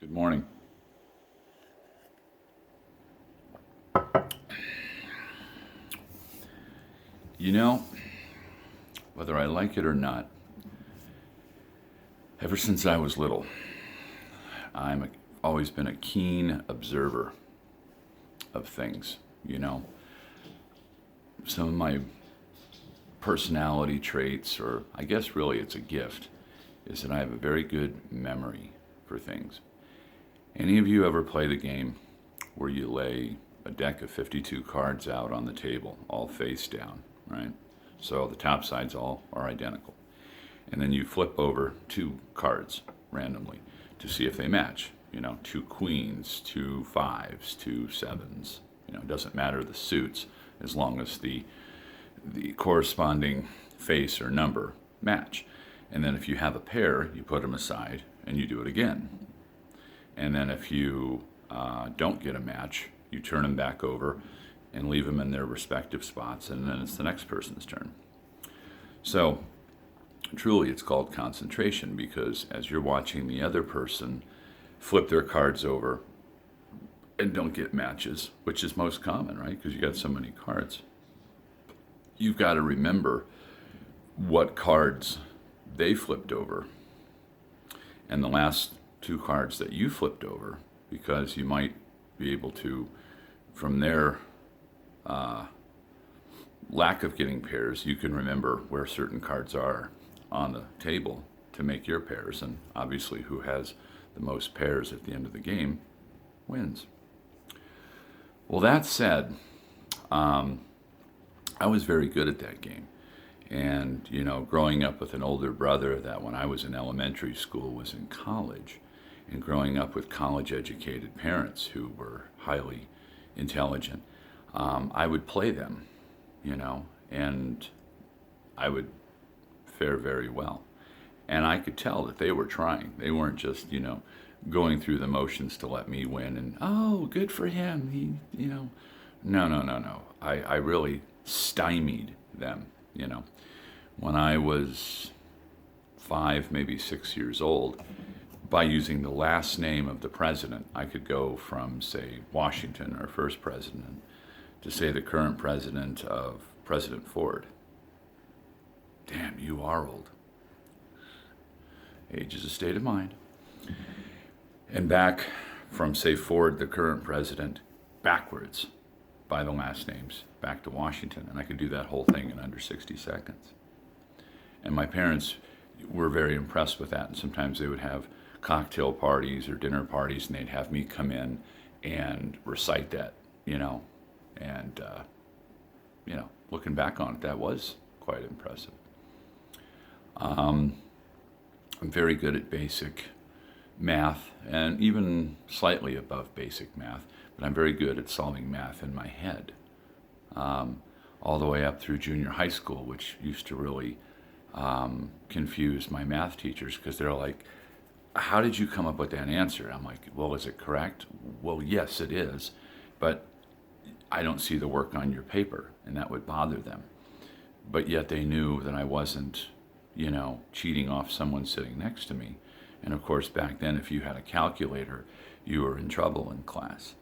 Good morning. You know, whether I like it or not, ever since I was little, always been a keen observer of things. You know, some of my personality traits, or I guess really it's a gift, is that I have a very good memory for things. Any of you ever play the game where you lay a deck of 52 cards out on the table, all face down, right? So the top sides all are identical. And then you flip over two cards randomly to see if they match. You know, two queens, two fives, two sevens. You know, it doesn't matter the suits as long as the corresponding face or number match. And then if you have a pair, you put them aside and you do it again. And then if you don't get a match, you turn them back over and leave them in their respective spots, and then it's the next person's turn. So truly it's called concentration, because as you're watching the other person flip their cards over and don't get matches, which is most common, right? Because you got so many cards. You've got to remember what cards they flipped over and the last two cards that you flipped over, because you might be able to, from their lack of getting pairs, you can remember where certain cards are on the table to make your pairs. And obviously, who has the most pairs at the end of the game wins. Well, that said, I was very good at that game. And, you know, growing up with an older brother that when I was in elementary school was in college, and growing up with college educated parents who were highly intelligent, I would play them, you know, and I would fare very well. And I could tell that they were trying. They weren't just, you know, going through the motions to let me win and, oh, good for him. He, you know, no. I really stymied them, you know. When I was 5, maybe 6 years old, by using the last name of the president, I could go from, say, Washington, our first president, to say the current president of President Ford. Damn, you are old. Age is a state of mind. And back from, say, Ford, the current president, backwards by the last names, back to Washington. And I could do that whole thing in under 60 seconds. And my parents were very impressed with that. And sometimes they would have cocktail parties or dinner parties, and they'd have me come in and recite that, you know. And, you know, looking back on it, that was quite impressive. I'm very good at basic math, and even slightly above basic math, but I'm very good at solving math in my head. All the way up through junior high school, which used to really confuse my math teachers, because they're like, how did you come up with that answer? I'm like, well, is it correct? Well, yes, it is, but I don't see the work on your paper, and that would bother them. But yet they knew that I wasn't, you know, cheating off someone sitting next to me. And of course, back then, if you had a calculator, you were in trouble in class.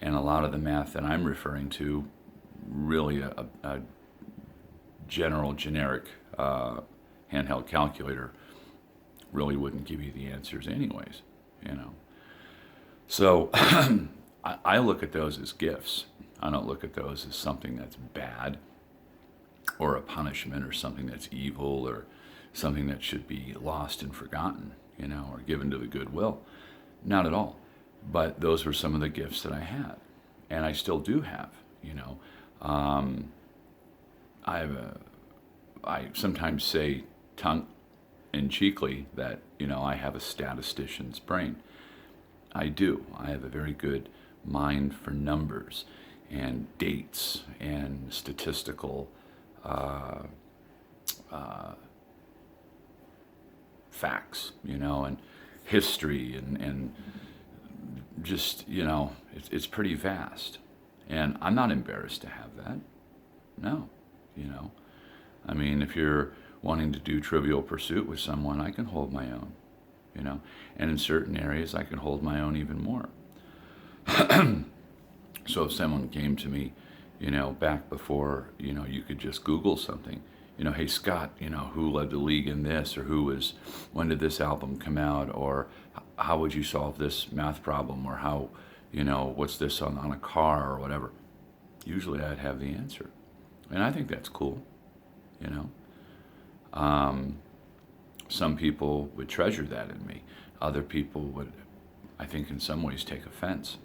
And a lot of the math that I'm referring to, really a general, generic handheld calculator really wouldn't give you the answers anyways, you know. So I look at those as gifts. I don't look at those as something that's bad or a punishment or something that's evil or something that should be lost and forgotten, you know, or given to the goodwill. Not at all. But those were some of the gifts that I had, and I still do have, you know. I sometimes say tongue-in-cheekly that, you know, I have a statistician's brain. I do. I have a very good mind for numbers and dates and statistical facts, you know, and history and just, you know, it's pretty vast. And I'm not embarrassed to have that. No, you know. I mean, if you're wanting to do Trivial Pursuit with someone, I can hold my own, you know, and in certain areas I can hold my own even more. So if someone came to me, you know, back before, you know, you could just Google something, you know, hey Scott, you know, who led the league in this, or when did this album come out, or how would you solve this math problem, or how, you know, what's this on a car or whatever, usually I'd have the answer. And I think that's cool, you know. Some people would treasure that in me. Other people would, I think, in some ways take offense,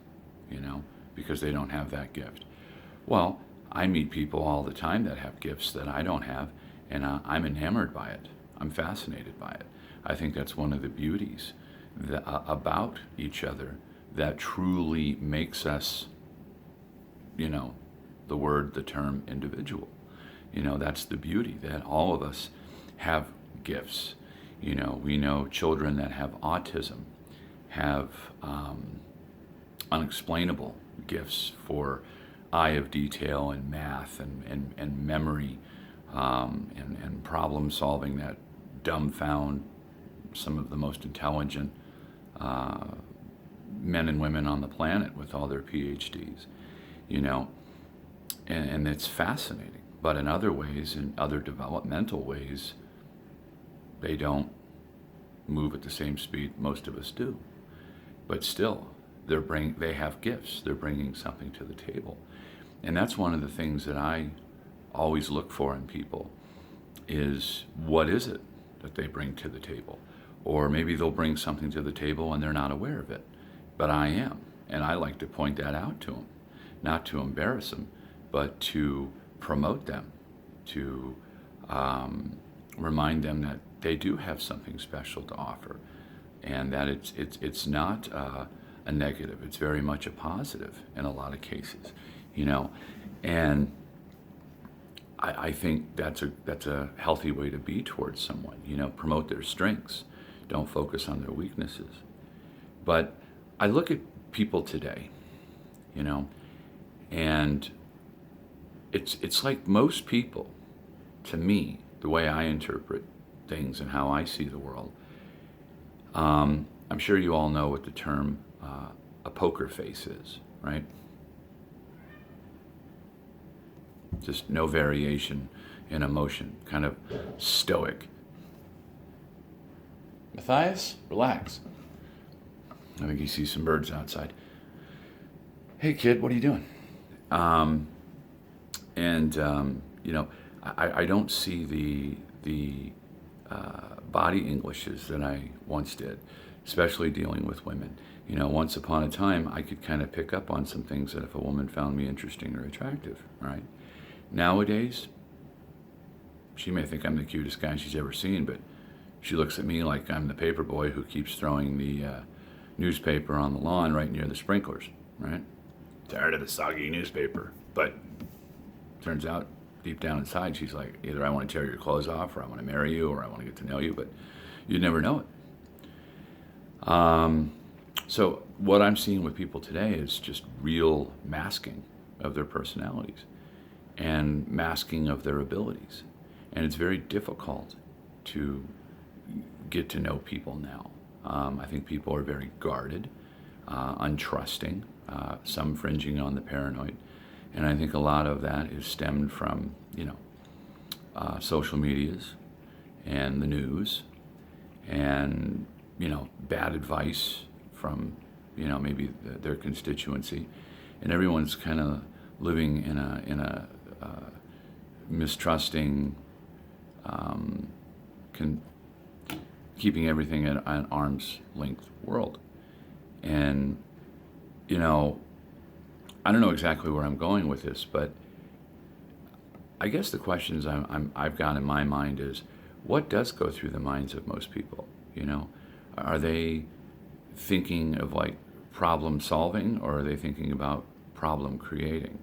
you know, because they don't have that gift. Well, I meet people all the time that have gifts that I don't have, and I'm enamored by it. I'm fascinated by it. I think that's one of the beauties about each other that truly makes us, you know, the term individual. You know, that's the beauty, that all of us have gifts. You know, we know children that have autism have unexplainable gifts for eye of detail and math and memory, and problem solving that dumbfound some of the most intelligent men and women on the planet with all their PhDs, you know, and it's fascinating. But in other ways, in other developmental ways, they don't move at the same speed most of us do. But still, they have gifts. They're bringing something to the table. And that's one of the things that I always look for in people is, what is it that they bring to the table? Or maybe they'll bring something to the table and they're not aware of it. But I am. And I like to point that out to them. Not to embarrass them, but to promote them, to remind them that they do have something special to offer, and that it's not a negative. It's very much a positive in a lot of cases, you know. And I think that's a healthy way to be towards someone. You know, promote their strengths, don't focus on their weaknesses. But I look at people today, you know, and it's like most people, to me, the way I interpret things and how I see the world. I'm sure you all know what the term a poker face is, right? Just no variation in emotion, kind of stoic. Matthias, relax. I think he sees some birds outside. Hey kid, what are you doing? You know, I don't see the body Englishes that I once did, especially dealing with women. You know, once upon a time, I could kind of pick up on some things that if a woman found me interesting or attractive, right? Nowadays, she may think I'm the cutest guy she's ever seen, but she looks at me like I'm the paper boy who keeps throwing the newspaper on the lawn right near the sprinklers, right? Tired of the soggy newspaper. But turns out, deep down inside, she's like, either I want to tear your clothes off, or I want to marry you, or I want to get to know you, but you'd never know it. So what I'm seeing with people today is just real masking of their personalities and masking of their abilities. And it's very difficult to get to know people now. I think people are very guarded, untrusting, some fringing on the paranoid. And I think a lot of that is stemmed from, you know, social medias and the news and, you know, bad advice from, you know, maybe their constituency. And everyone's kind of living in a mistrusting, keeping everything at an arm's length world. And, you know, I don't know exactly where I'm going with this, but I guess the questions I've got in my mind is, what does go through the minds of most people? You know, are they thinking of like problem solving, or are they thinking about problem creating?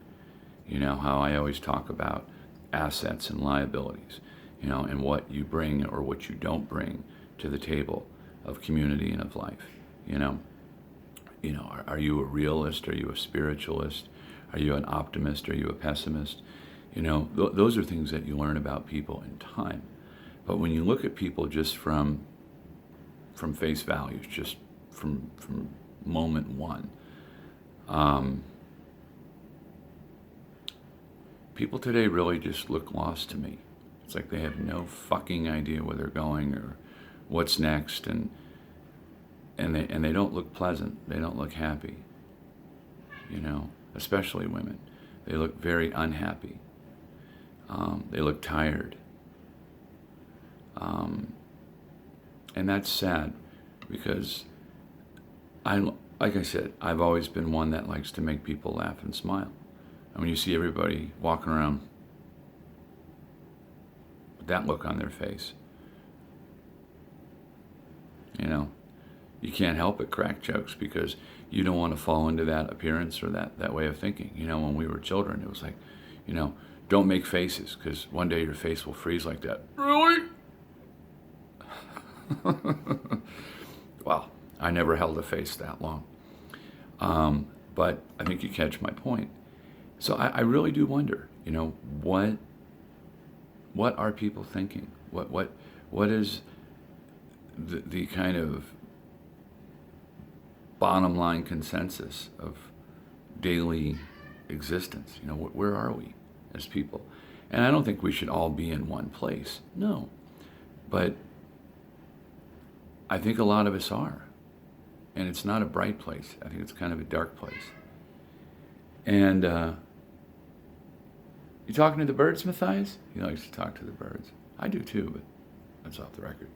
You know, how I always talk about assets and liabilities, you know, and what you bring or what you don't bring to the table of community and of life, you know. You know, are you a realist? Are you a spiritualist? Are you an optimist? Are you a pessimist? You know, those are things that you learn about people in time. But when you look at people just from from face values, just from moment one. People today really just look lost to me. It's like they have no fucking idea where they're going or what's next, and they don't look pleasant. They don't look happy. You know, especially women. They look very unhappy. They look tired. And that's sad because like I said, I've always been one that likes to make people laugh and smile. And when you see everybody walking around with that look on their face, you know, you can't help but crack jokes because you don't want to fall into that appearance or that way of thinking. You know, when we were children, it was like, you know, don't make faces because one day your face will freeze like that. Really? Well, I never held a face that long. But I think you catch my point. So I really do wonder, you know, what are people thinking? What is the kind of bottom line consensus of daily existence? You know, where are we as people? And I don't think we should all be in one place. No. But I think a lot of us are. And it's not a bright place. I think it's kind of a dark place. And you talking to the birds, Matthias? He likes to talk to the birds. I do too, but that's off the record.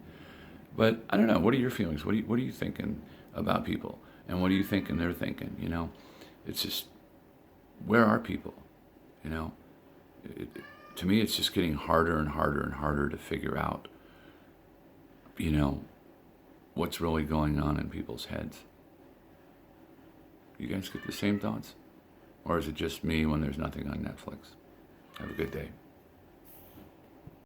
But I don't know. What are your feelings? What are you thinking about people? And what are you thinking they're thinking? You know, it's just, where are people? You know, to me, it's just getting harder and harder and harder to figure out, you know, what's really going on in people's heads. You guys get the same thoughts? Or is it just me when there's nothing on Netflix? Have a good day.